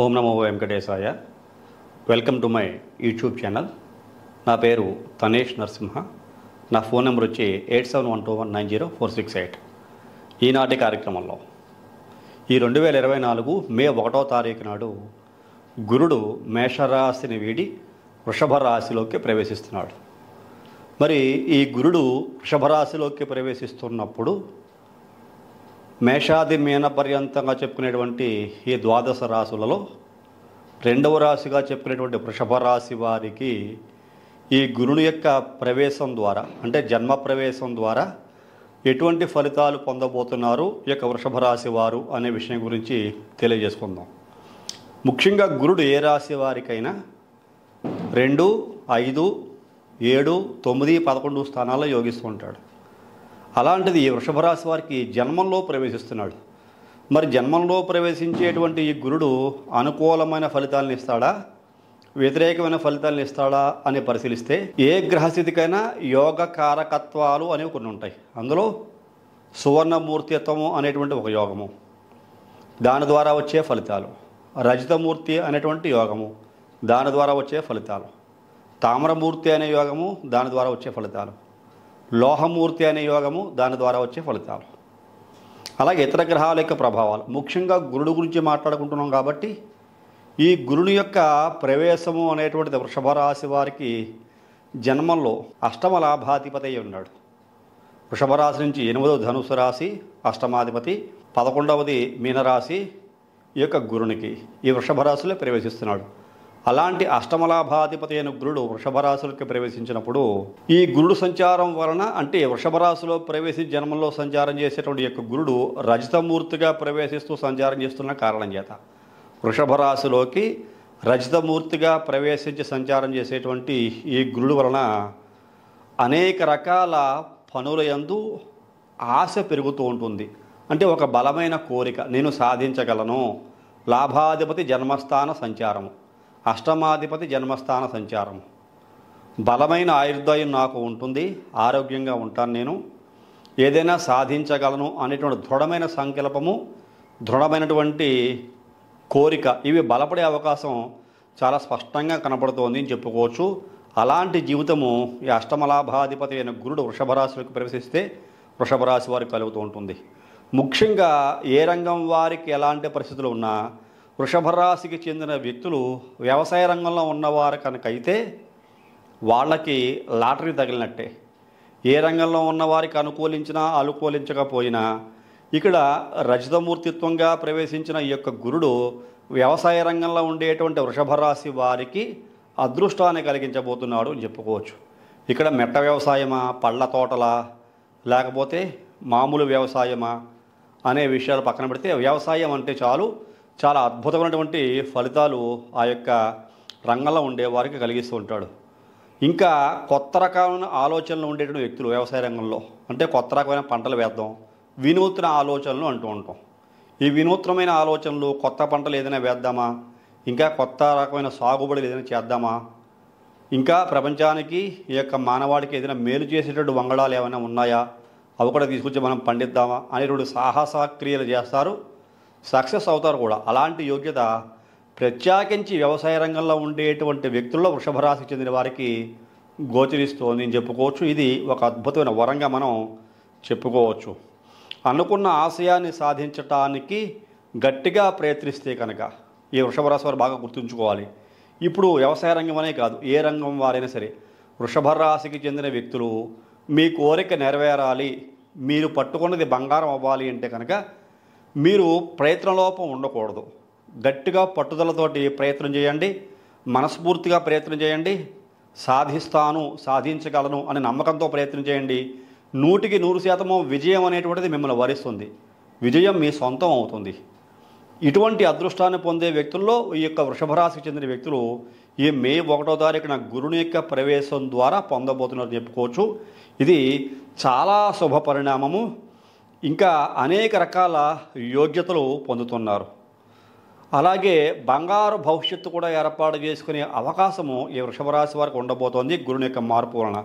Om Namo Venkatesaya. Welcome to my YouTube channel. నా పేరు తనేష్ నరసింహ. నా ఫోన్ నెంబర్ వచ్చి 8712190468. ఈనాటి కార్యక్రమంలో ఈ 2024 మే 1వ తారీఖు నాడు గురుడు మేషరాశిని వీడి వృషభ రాశిలోకి ప్రవేశిస్తున్నాడు. మరి ఈ గురుడు వృషభ రాశిలోకి ప్రవేశిస్తున్నప్పుడు మేషాది మీన పర్యంతంగా చెప్పుకునేటువంటి ఈ ద్వాదశ రాశులలో రెండవ రాశిగా చెప్పుకునేటువంటి వృషభ రాశి వారికి ఈ గురుని యొక్క ప్రవేశం ద్వారా, అంటే జన్మ ప్రవేశం ద్వారా ఎటువంటి ఫలితాలు పొందబోతున్నారు ఈ యొక్క వృషభ రాశి వారు అనే విషయం గురించి తెలియజేసుకుందాం. ముఖ్యంగా గురుడు ఏ రాశి వారికైనా 2, 5, 7, 9, 11 స్థానాల్లో యోగిస్తూ ఉంటాడు. అలాంటిది ఈ వృషభ రాశి వారికి జన్మంలో ప్రవేశిస్తున్నాడు. మరి జన్మంలో ప్రవేశించేటువంటి ఈ గురుడు అనుకూలమైన ఫలితాలను ఇస్తాడా, వ్యతిరేకమైన ఫలితాలను ఇస్తాడా అని పరిశీలిస్తే ఏ గ్రహస్థితికైనా యోగ కారకత్వాలు అనేవి కొన్ని ఉంటాయి. అందులో సువర్ణమూర్తిత్వము అనేటువంటి ఒక యోగము, దాని ద్వారా వచ్చే ఫలితాలు, రజితమూర్తి అనేటువంటి యోగము, దాని ద్వారా వచ్చే ఫలితాలు, తామ్రమూర్తి అనే యోగము, దాని ద్వారా వచ్చే ఫలితాలు, లోహమూర్తి అనే యోగము, దాని ద్వారా వచ్చే ఫలితాలు, అలాగే ఇతర గ్రహాల యొక్క ప్రభావాలు. ముఖ్యంగా గురుడు గురించి మాట్లాడుకుంటున్నాం కాబట్టి ఈ గురుని యొక్క ప్రవేశము అనేటువంటిది వృషభ రాశి వారికి జన్మంలో అష్టమ లాభాధిపతి అయి ఉన్నాడు. వృషభ రాశి నుంచి 8వ ధనుసు రాశి అష్టమాధిపతి, 11వది మీనరాశి ఈ యొక్క గురునికి ఈ వృషభ రాశిలో ప్రవేశిస్తున్నాడు. అలాంటి అష్టమలాభాధిపతి అయిన గురుడు వృషభ రాశిలోకి ప్రవేశించినప్పుడు ఈ గురుడు సంచారం వలన, అంటే వృషభ రాశిలో ప్రవేశించి జన్మంలో సంచారం చేసేటువంటి యొక్క గురుడు రజితమూర్తిగా ప్రవేశిస్తూ సంచారం చేస్తున్న కారణం చేత వృషభ రాశిలోకి రజితమూర్తిగా ప్రవేశించి సంచారం చేసేటువంటి ఈ గురుడు వలన అనేక రకాల పనుల యందు ఆశ పెరుగుతూ ఉంటుంది. అంటే ఒక బలమైన కోరిక, నేను సాధించగలను. లాభాధిపతి జన్మస్థాన సంచారము, అష్టమాధిపతి జన్మస్థాన సంచారము, బలమైన ఆయుర్దాయం నాకు ఉంటుంది, ఆరోగ్యంగా ఉంటాను, నేను ఏదైనా సాధించగలను అనేటువంటి దృఢమైన సంకల్పము, దృఢమైనటువంటి కోరిక, ఇవి బలపడే అవకాశం చాలా స్పష్టంగా కనపడుతోంది అని చెప్పుకోవచ్చు. అలాంటి జీవితము ఈ అష్టమలాభాధిపతి అయిన గురుడు వృషభ రాశిలోకి ప్రవేశిస్తే వృషభ రాశి వారికి కలుగుతూ ఉంటుంది. ముఖ్యంగా ఏ రంగం వారికి ఎలాంటి పరిస్థితులు ఉన్నా వృషభ రాశికి చెందిన వ్యక్తులు వ్యవసాయ రంగంలో ఉన్నవారు కనుకైతే వాళ్ళకి లాటరీ తగిలినట్టే. ఏ రంగంలో ఉన్నవారికి అనుకూలించినా అనుకూలించకపోయినా ఇక్కడ రజితమూర్తిత్వంగా ప్రవేశించిన ఈ యొక్క గురుడు వ్యవసాయ రంగంలో ఉండేటువంటి వృషభ రాశి వారికి అదృష్టాన్ని కలిగించబోతున్నాడు అని చెప్పుకోవచ్చు. ఇక్కడ మెట్ట వ్యవసాయమా, పళ్ళ తోటలా, లేకపోతే మామూలు వ్యవసాయమా అనే విషయాలు పక్కన పెడితే వ్యవసాయం అంటే చాలా అద్భుతమైనటువంటి ఫలితాలు ఆ యొక్క రంగంలో ఉండేవారికి కలిగిస్తూ ఉంటాడు. ఇంకా కొత్త రకమైన ఆలోచనలు ఉండేటువంటి వ్యక్తులు వ్యవసాయ రంగంలో, అంటే కొత్త రకమైన పంటలు వేద్దాం, వినూత్న ఆలోచనలు అంటూ ఉంటాం. ఈ వినూత్నమైన ఆలోచనలు, కొత్త పంటలు ఏదైనా వేద్దామా, ఇంకా కొత్త రకమైన సాగుబడులు ఏదైనా చేద్దామా, ఇంకా ప్రపంచానికి ఈ యొక్క మానవాడికి ఏదైనా మేలు చేసేటటువంటి వంగడాలు ఏమైనా ఉన్నాయా, అవి కూడా తీసుకొచ్చి మనం పండిద్దామా అనేటువంటి సాహసక్రియలు చేస్తారు, సక్సెస్ అవుతారు కూడా. అలాంటి యోగ్యత ప్రత్యేకించి వ్యవసాయ రంగంలో ఉండేటువంటి వ్యక్తుల్లో వృషభ రాశికి చెందిన వారికి గోచరిస్తోంది అని చెప్పుకోవచ్చు. ఇది ఒక అద్భుతమైన వరంగా మనం చెప్పుకోవచ్చు. అనుకున్న ఆశయాన్ని సాధించటానికి గట్టిగా ప్రయత్నిస్తే కనుక ఈ వృషభ రాశి వారు బాగా గుర్తుంచుకోవాలి. ఇప్పుడు వ్యవసాయ రంగం అనే కాదు, ఏ రంగం వారైనా సరే వృషభ రాశికి చెందిన వ్యక్తులు మీ కోరిక నెరవేరాలి, మీరు పట్టుకున్నది బంగారం అవ్వాలి అంటే కనుక మీరు ప్రయత్నలోపం ఉండకూడదు. గట్టిగా పట్టుదలతోటి ప్రయత్నం చేయండి, మనస్ఫూర్తిగా ప్రయత్నం చేయండి, సాధిస్తాను, సాధించగలను అనే నమ్మకంతో ప్రయత్నం చేయండి. 100% విజయం అనేటువంటిది మిమ్మల్ని వరిస్తుంది, విజయం మీ సొంతం అవుతుంది. ఇటువంటి అదృష్టాన్ని పొందే వ్యక్తుల్లో ఈ యొక్క వృషభ రాశికి చెందిన వ్యక్తులు ఈ మే 1వ తారీఖున గురుని యొక్క ప్రవేశం ద్వారా పొందబోతున్నారు చెప్పుకోవచ్చు. ఇది చాలా శుభ పరిణామము. ఇంకా అనేక రకాల యోగ్యతలు పొందుతున్నారు. అలాగే బంగారు భవిష్యత్తు కూడా ఏర్పాటు చేసుకునే అవకాశము ఈ వృషభ రాశి వారికి ఉండబోతోంది గురుని యొక్క మార్పు వలన.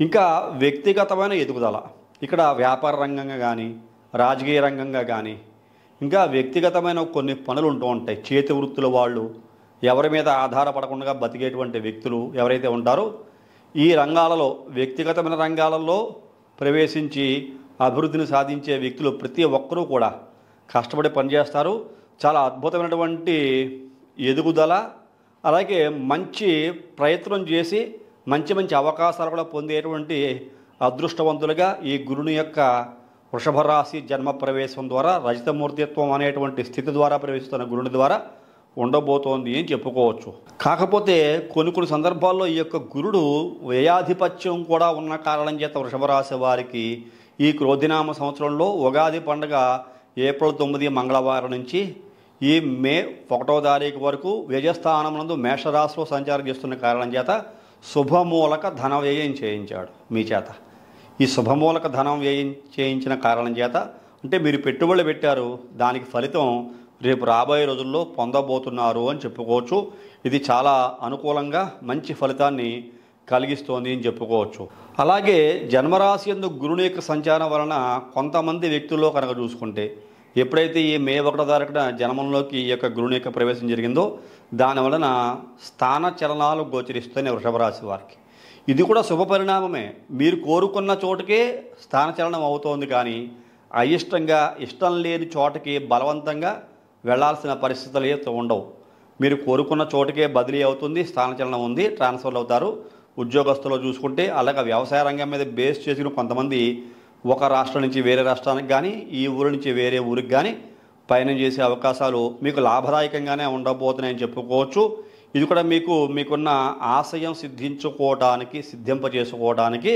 ఇంకా వ్యక్తిగతమైన ఎదుగుదల, ఇక్కడ వ్యాపార రంగంగా కానీ, రాజకీయ రంగంగా కానీ, ఇంకా వ్యక్తిగతమైన కొన్ని పనులు ఉంటూ ఉంటాయి. చేతి వృత్తుల వాళ్ళు, ఎవరి మీద ఆధారపడకుండా బతికేటువంటి వ్యక్తులు ఎవరైతే ఉంటారో ఈ రంగాలలో, వ్యక్తిగతమైన రంగాలలో ప్రవేశించి అభివృద్ధిని సాధించే వ్యక్తులు ప్రతి ఒక్కరూ కూడా కష్టపడి పనిచేస్తారు. చాలా అద్భుతమైనటువంటి ఎదుగుదల, అలాగే మంచి ప్రయత్నం చేసి మంచి మంచి అవకాశాలు కూడా పొందేటువంటి అదృష్టవంతులుగా ఈ గురుని యొక్క వృషభ రాశి జన్మ ప్రవేశం ద్వారా, రజితమూర్తిత్వం అనేటువంటి స్థితి ద్వారా ప్రవేశిస్తున్న గురుని ద్వారా ఉండబోతోంది అని చెప్పుకోవచ్చు. కాకపోతే కొన్ని సందర్భాల్లో ఈ యొక్క గురుడు వ్యయాధిపత్యం కూడా ఉన్న కారణం చేత వృషభ రాశి వారికి ఈ క్రోధినామ సంవత్సరంలో ఉగాది పండుగ ఏప్రిల్ 9 మంగళవారం నుంచి ఈ మే 1వ తారీఖు వరకు వ్యయస్థానమునందు మేషరాశిలో సంచారం చేస్తున్న కారణం చేత శుభమూలక ధన వ్యయం చేయించాడు మీ చేత. ఈ శుభమూలక ధనం వ్యయం చేయించిన కారణం చేత, అంటే మీరు పెట్టుబడులు పెట్టారు, దానికి ఫలితం రేపు రాబోయే రోజుల్లో పొందబోతున్నారు అని చెప్పుకోవచ్చు. ఇది చాలా అనుకూలంగా మంచి ఫలితాన్ని కలిగిస్తోంది అని చెప్పుకోవచ్చు. అలాగే జన్మరాశి యందు గురుని యొక్క సంచారం వలన కొంతమంది వ్యక్తుల్లో కనుక చూసుకుంటే, ఎప్పుడైతే ఈ మే 1వ తారీఖున జన్మంలోకి ఈ యొక్క గురుని యొక్క ప్రవేశం జరిగిందో దాని వలన స్థాన చలనాలు గోచరిస్తున్నాయి వృషభ రాశి వారికి. ఇది కూడా శుభ పరిణామమే. మీరు కోరుకున్న చోటుకే స్థానచలనం అవుతోంది, కానీ అయిష్టంగా ఇష్టం లేని చోటకి బలవంతంగా వెళ్లాల్సిన పరిస్థితులు అయితే ఉండవు. మీరు కోరుకున్న చోటుకే బదిలీ అవుతుంది, స్థానచలనం ఉంది, ట్రాన్స్ఫర్లు అవుతారు. ఉద్యోగస్తులు చూసుకుంటే అలాగే వ్యవసాయ రంగం మీద బేస్ చేసిన కొంతమంది ఒక రాష్ట్రం నుంచి వేరే రాష్ట్రానికి కానీ, ఈ ఊరు నుంచి వేరే ఊరికి కానీ పయనం చేసే అవకాశాలు మీకు లాభదాయకంగానే ఉండబోతున్నాయని చెప్పుకోవచ్చు. ఇది కూడా మీకున్న ఆశయం సిద్ధింపజేసుకోవడానికి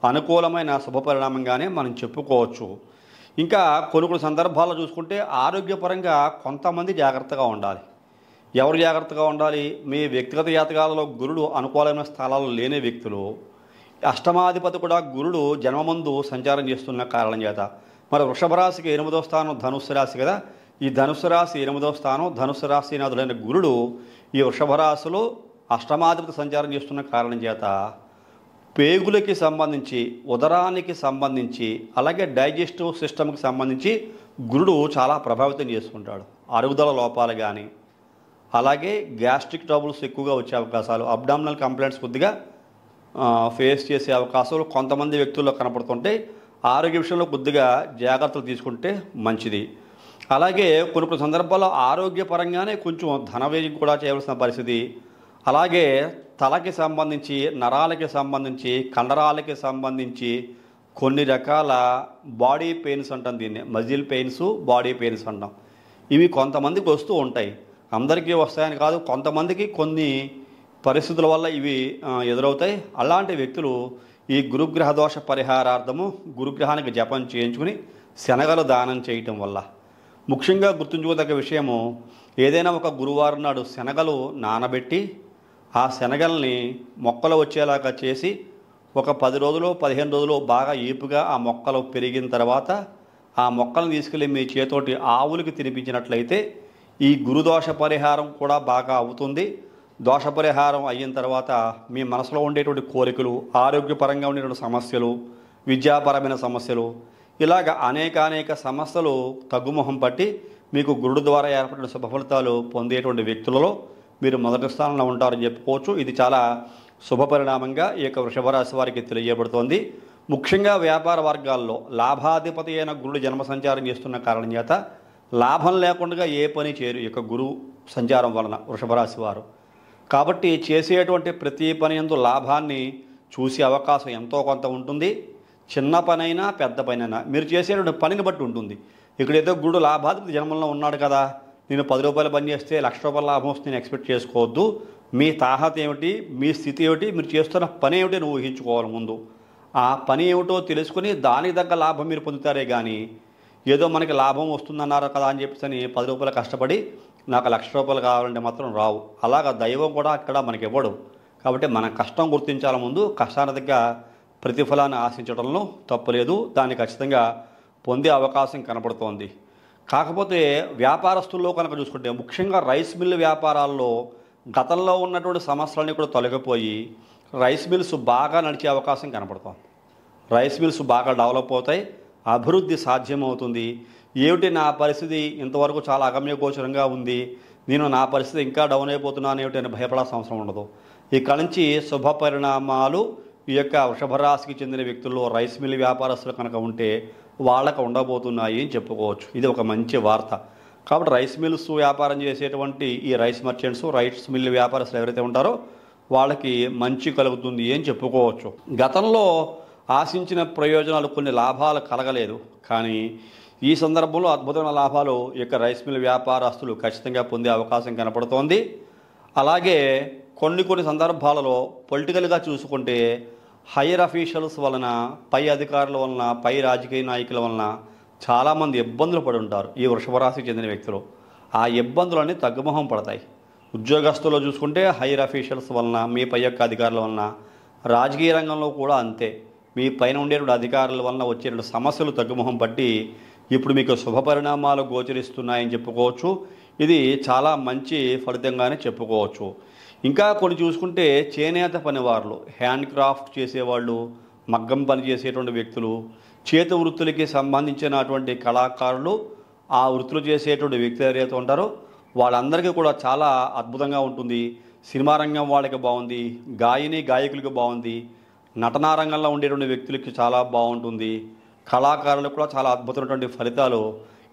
అనుకూలమైన శుభపరిణామంగానే మనం చెప్పుకోవచ్చు. ఇంకా కొన్ని సందర్భాల్లో చూసుకుంటే ఆరోగ్యపరంగా కొంతమంది జాగ్రత్తగా ఉండాలి. ఎవరు జాగ్రత్తగా ఉండాలి? మీ వ్యక్తిగత జాతకాలలో గురుడు అనుకూలమైన స్థలాలు లేని వ్యక్తులు, అష్టమాధిపతి కూడా గురుడు జన్మమందు సంచారం చేస్తున్న కారణం చేత, మరి వృషభ రాశికి 8వ స్థానం ధనుస్సు రాశి కదా, ఈ ధనుస్సు రాశి 8వ స్థానం, ధనుస్సు రాశి నాథుడైన గురుడు ఈ వృషభ రాశిలో అష్టమాధిపతి సంచారం చేస్తున్న కారణం చేత పేగులకి సంబంధించి, ఉదరానికి సంబంధించి, అలాగే డైజెస్టివ్ సిస్టమ్కి సంబంధించి గురుడు చాలా ప్రభావితం చేసుకుంటాడు. అరుగుదల లోపాలు కానీ, అలాగే గ్యాస్ట్రిక్ ట్రబుల్స్ ఎక్కువగా వచ్చే అవకాశాలు, అబ్డామినల్ కంప్లైంట్స్ కొద్దిగా ఫేస్ చేసే అవకాశాలు కొంతమంది వ్యక్తుల్లో కనపడుతుంటే ఆరోగ్య విషయంలో కొద్దిగా జాగ్రత్తలు తీసుకుంటే మంచిది. అలాగే కొన్ని సందర్భాల్లో ఆరోగ్యపరంగానే కొంచెం ధన వ్యయం కూడా చేయవలసిన పరిస్థితి. అలాగే తలకి సంబంధించి, నరాలకి సంబంధించి, కండరాలకి సంబంధించి కొన్ని రకాల బాడీ పెయిన్స్ అంటాం, దీన్ని మజిల్ పెయిన్స్, బాడీ పెయిన్స్ అంటాం. ఇవి కొంతమందికి వస్తూ ఉంటాయి. అందరికీ వస్తాయని కాదు, కొంతమందికి కొన్ని పరిస్థితుల వల్ల ఇవి ఎదురవుతాయి. అలాంటి వ్యక్తులు ఈ గురుగ్రహ దోష పరిహారార్థము గురుగ్రహానికి జపం చేయించుకుని శనగలు దానం చేయటం వల్ల, ముఖ్యంగా గుర్తుంచుకోదగ్గ విషయము, ఏదైనా ఒక గురువారం నాడు శనగలు నానబెట్టి ఆ శనగల్ని మొక్కలు వచ్చేలాగా చేసి ఒక 10 రోజులు 15 రోజులు బాగా ఈపుగా ఆ మొక్కలు పెరిగిన తర్వాత ఆ మొక్కలను తీసుకెళ్ళి మీ చేతోటి ఆవులకి తినిపించినట్లయితే ఈ గురుదోష పరిహారం కూడా బాగా అవుతుంది. దోష పరిహారం అయిన తర్వాత మీ మనసులో ఉండేటువంటి కోరికలు, ఆరోగ్యపరంగా ఉండేటువంటి సమస్యలు, విద్యాపరమైన సమస్యలు, ఇలాగ అనేక సమస్యలు తగ్గుముఖం పట్టి మీకు గురుడు ద్వారా ఏర్పడిన శుభ ఫలితాలు పొందేటువంటి వ్యక్తులలో మీరు మొదటి స్థానంలో ఉంటారని చెప్పుకోవచ్చు. ఇది చాలా శుభ పరిణామంగా ఈ యొక్క వృషభ రాశి వారికి తెలియబడుతోంది. ముఖ్యంగా వ్యాపార వర్గాల్లో లాభాధిపతి అయిన గురుడు జన్మ సంచారం చేస్తున్న కారణం చేత లాభం లేకుండా ఏ పని చేయరు ఈ యొక్క గురు సంచారం వలన వృషభ రాశి వారు. కాబట్టి చేసేటువంటి ప్రతి పని యందు లాభాన్ని చూసే అవకాశం ఎంతో కొంత ఉంటుంది. చిన్న పనైనా పెద్ద పనైనా మీరు చేసేటువంటి పనిని బట్టి ఉంటుంది. ఇక్కడ ఏదో గురుడు లాభాధిపతి జన్మంలో ఉన్నాడు కదా, నేను 10 రూపాయలు పని చేస్తే 1,00,000 రూపాయల లాభం వస్తుంది నేను ఎక్స్పెక్ట్ చేసుకోవద్దు. మీ తాహత ఏమిటి, మీ స్థితి ఏమిటి, మీరు చేస్తున్న పని ఏమిటి నువ్వు ఊహించుకోవాలి. ముందు ఆ పని ఏమిటో తెలుసుకుని దానికి తగ్గ లాభం మీరు పొందుతారే కానీ ఏదో మనకి లాభం వస్తుందన్నారు కదా అని చెప్పేసి 10 రూపాయలు కష్టపడి నాకు 1,00,000 రూపాయలు కావాలంటే మాత్రం రావు. అలాగా దైవం కూడా అక్కడ మనకి ఇవ్వడు. కాబట్టి మన కష్టం గుర్తించాల, ముందు కష్టానికి తగ్గ ప్రతిఫలాన్ని ఆశించడంలో తప్పులేదు. దాన్ని ఖచ్చితంగా పొందే అవకాశం కనపడుతోంది. కాకపోతే వ్యాపారస్తుల్లో కనుక చూసుకుంటే, ముఖ్యంగా రైస్ మిల్లు వ్యాపారాల్లో గతంలో ఉన్నటువంటి సమస్యలన్నీ కూడా తొలగిపోయి రైస్ మిల్స్ బాగా నడిచే అవకాశం కనపడుతోంది. రైస్ మిల్స్ బాగా డెవలప్ అవుతాయి, అభివృద్ధి సాధ్యమవుతుంది. ఏమిటి నా పరిస్థితి ఇంతవరకు చాలా అగమ్యగోచరంగా ఉంది, నేను నా పరిస్థితి ఇంకా డౌన్ అయిపోతున్నాను ఏమిటి అని భయపడాల్సిన అవసరం ఉండదు. ఇక్కడ నుంచి శుభ పరిణామాలు ఈ యొక్క వృషభ రాశికి చెందిన వ్యక్తుల్లో రైస్ మిల్ వ్యాపారస్తులు కనుక ఉంటే వాళ్ళకు ఉండబోతున్నాయి అని చెప్పుకోవచ్చు. ఇది ఒక మంచి వార్త. కాబట్టి రైస్ మిల్స్ వ్యాపారం చేసేటువంటి ఈ రైస్ మర్చెంట్స్, రైస్ మిల్ వ్యాపారస్తులు ఎవరైతే ఉంటారో వాళ్ళకి మంచి కలుగుతుంది అని చెప్పుకోవచ్చు. గతంలో ఆశించిన ప్రయోజనాలు కొన్ని లాభాలు కలగలేదు, కానీ ఈ సందర్భంలో అద్భుతమైన లాభాలు ఈ యొక్క రైస్ మిల్ వ్యాపారస్తులు ఖచ్చితంగా పొందే అవకాశం కనపడుతోంది. అలాగే కొన్ని సందర్భాలలో పొలిటికల్గా చూసుకుంటే హైయర్ అఫీషియల్స్ వలన, పై అధికారుల వలన, పై రాజకీయ నాయకుల వలన చాలామంది ఇబ్బందులు పడి ఉంటారు ఈ వృషభ రాశికి చెందిన వ్యక్తులు. ఆ ఇబ్బందులన్నీ తగ్గుముఖం పడతాయి. ఉద్యోగస్తుల్లో చూసుకుంటే హైయర్ అఫీషియల్స్ వలన, మీ పై యొక్క అధికారుల వలన, రాజకీయ రంగంలో కూడా అంతే, మీ పైన ఉండేటువంటి అధికారుల వలన వచ్చేటువంటి సమస్యలు తగ్గుముఖం పట్టి ఇప్పుడు మీకు శుభ పరిణామాలు గోచరిస్తున్నాయని చెప్పుకోవచ్చు. ఇది చాలా మంచి ఫలితంగానే చెప్పుకోవచ్చు. ఇంకా కొన్ని చూసుకుంటే చేనేత పనివారులు, హ్యాండ్ క్రాఫ్ట్ చేసేవాళ్ళు, మగ్గం పని చేసేటువంటి వ్యక్తులు, చేతి వృత్తులకి సంబంధించినటువంటి కళాకారులు, ఆ వృత్తులు చేసేటువంటి వ్యక్తులు ఎవరైతే ఉంటారో వాళ్ళందరికీ కూడా చాలా అద్భుతంగా ఉంటుంది. సినిమా రంగం వాళ్ళకి బాగుంది, గాయకులకి బాగుంది, నటనా రంగంలో ఉండేటువంటి వ్యక్తులకి చాలా బాగుంటుంది, కళాకారులకు కూడా చాలా అద్భుతమైనటువంటి ఫలితాలు.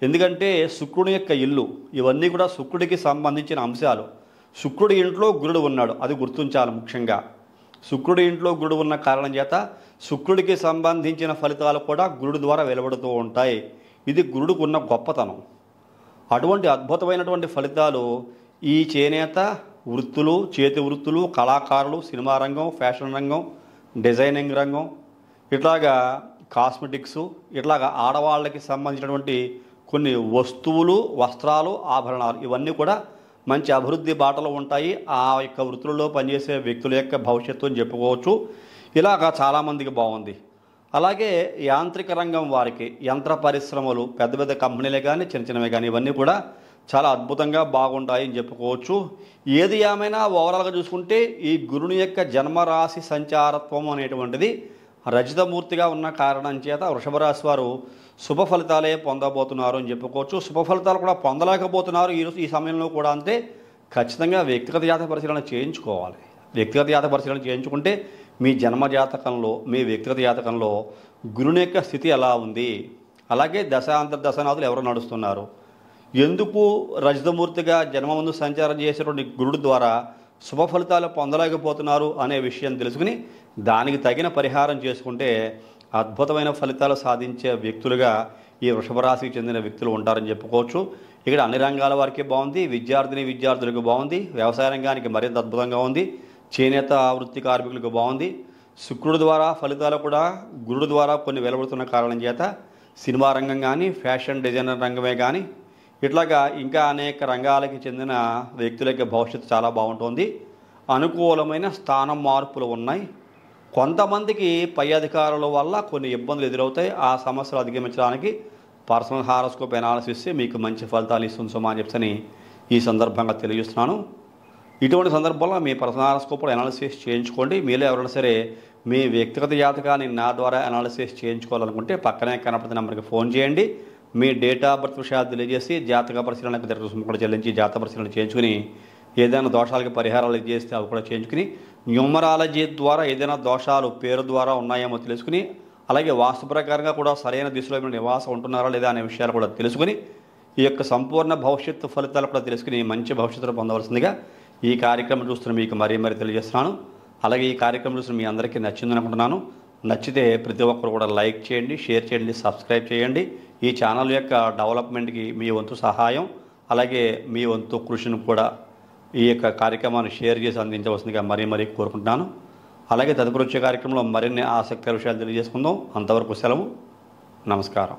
ఎందుకంటే శుక్రుని యొక్క ఇల్లు, ఇవన్నీ కూడా శుక్రుడికి సంబంధించిన అంశాలు. శుక్రుడి ఇంట్లో గురుడు ఉన్నాడు, అది గుర్తుంచాలి. ముఖ్యంగా శుక్రుడి ఇంట్లో గురుడు ఉన్న కారణం చేత శుక్రుడికి సంబంధించిన ఫలితాలు కూడా గురుడు ద్వారా వెలువడుతూ ఉంటాయి. ఇది గురుడికి ఉన్న గొప్పతనం. అటువంటి అద్భుతమైనటువంటి ఫలితాలు ఈ చేనేత వృత్తులు, చేతి వృత్తులు, కళాకారులు, సినిమా రంగం, ఫ్యాషన్ రంగం, డిజైనింగ్ రంగం, ఇట్లాగా కాస్మెటిక్స్, ఇట్లాగా ఆడవాళ్ళకి సంబంధించినటువంటి కొన్ని వస్తువులు, వస్త్రాలు, ఆభరణాలు, ఇవన్నీ కూడా మంచి అభివృద్ధి బాటలో ఉంటాయి. ఆ యొక్క వృత్తులలో పనిచేసే వ్యక్తుల యొక్క భవిష్యత్తు అని చెప్పుకోవచ్చు. ఇలాగా చాలామందికి బాగుంది. అలాగే యాంత్రిక రంగం వారికి, యంత్ర పరిశ్రమలు, పెద్ద పెద్ద కంపెనీలే కానీ చిన్న చిన్నవి కానీ ఇవన్నీ కూడా చాలా అద్భుతంగా బాగుంటాయి అని చెప్పుకోవచ్చు. ఏది ఏమైనా ఓవరాల్గా చూసుకుంటే ఈ గురుని యొక్క జన్మరాశి సంచారత్వం అనేటువంటిది రజితమూర్తిగా ఉన్న కారణం చేత వృషభ రాశి వారు శుభ ఫలితాలే పొందబోతున్నారు అని చెప్పుకోవచ్చు. శుభ ఫలితాలు కూడా పొందలేకపోతున్నారు ఈ సమయంలో కూడా. అంతే, ఖచ్చితంగా వ్యక్తిగత జాతక పరిశీలన చేయించుకోవాలి. వ్యక్తిగత జాతక పరిశీలన చేయించుకుంటే మీ జన్మ జాతకంలో, మీ వ్యక్తిగత జాతకంలో గురుని యొక్క స్థితి ఎలా ఉంది, అలాగే దశానాథులు ఎవరు నడుస్తున్నారు, ఎందుకు రజితమూర్తిగా జన్మమందు సంచారం చేసేటువంటి గురుడు ద్వారా శుభ ఫలితాలు పొందలేకపోతున్నారు అనే విషయం తెలుసుకుని దానికి తగిన పరిహారం చేసుకుంటే అద్భుతమైన ఫలితాలు సాధించే వ్యక్తులుగా ఈ వృషభ రాశికి చెందిన వ్యక్తులు ఉంటారని చెప్పుకోవచ్చు. ఇక్కడ అన్ని రంగాల వారికి బాగుంది, విద్యార్థులకు బాగుంది, వ్యవసాయ రంగానికి మరింత అద్భుతంగా ఉంది, చేనేత వృత్తి కార్మికులకు బాగుంది. శుక్రుడి ద్వారా ఫలితాలు కూడా గురుడు ద్వారా కొన్ని వెలువడుతున్న కారణం చేత సినిమా రంగం కానీ, ఫ్యాషన్ డిజైనర్ రంగమే కానీ, ఇట్లాగా ఇంకా అనేక రంగాలకి చెందిన వ్యక్తులకి భవిష్యత్తు చాలా బాగుంటుంది. అనుకూలమైన స్థానం మార్పులు ఉన్నాయి. కొంతమందికి పై అధికారుల వల్ల కొన్ని ఇబ్బందులు ఎదురవుతాయి. ఆ సమస్యలు అధిగమించడానికి పర్సనల్ హారోస్కోప్ అనాలిసిస్ మీకు మంచి ఫలితాలు ఇస్తుంది సుమా అని చెప్పని ఈ సందర్భంగా తెలియజేస్తున్నాను. ఇటువంటి సందర్భంలో మీ పర్సనల్ హారోస్కోప్ అనాలిసిస్ చేయించుకోండి. మీలో ఎవరైనా సరే మీ వ్యక్తిగత జాతకాన్ని నా ద్వారా అనాలిసిస్ చేయించుకోవాలనుకుంటే పక్కనే కనపడుతున్న నెంబర్కి ఫోన్ చేయండి. మీ డేట్ ఆఫ్ బర్త్ విషయాలు తెలియజేసి జాతక పరిశీలనకు దరఖాస్తు కూడా చెల్లించి జాతక పరిశీలన చేయించుకుని ఏదైనా దోషాలకి పరిహారాలు చేస్తే అవి కూడా చేయించుకుని న్యూమరాలజీ ద్వారా ఏదైనా దోషాలు పేరు ద్వారా ఉన్నాయేమో తెలుసుకుని, అలాగే వాస్తు ప్రకారంగా కూడా సరైన దిశలో ఏమైనా నివాసం ఉంటున్నారా లేదా అనే విషయాలు కూడా తెలుసుకుని ఈ యొక్క సంపూర్ణ భవిష్యత్తు ఫలితాలు కూడా తెలుసుకుని మంచి భవిష్యత్తును పొందవలసిందిగా ఈ కార్యక్రమం చూస్తున్న మీకు మరీ తెలియజేస్తున్నాను. అలాగే ఈ కార్యక్రమం చూస్తున్న మీ అందరికీ నచ్చిందని అనుకుంటున్నాను. నచ్చితే ప్రతి ఒక్కరు కూడా లైక్ చేయండి, షేర్ చేయండి, సబ్స్క్రైబ్ చేయండి. ఈ ఛానల్ యొక్క డెవలప్మెంట్కి మీ వంతు సహాయం, అలాగే మీ వంతు కృషిని కూడా ఈ యొక్క కార్యక్రమాన్ని షేర్ చేసి అందించవలసిందిగా మరీ కోరుకుంటున్నాను. అలాగే తదుపరి వచ్చే కార్యక్రమంలో మరిన్ని ఆసక్తికర విషయాలు తెలియజేసుకుందాం. అంతవరకు సెలవు. నమస్కారం.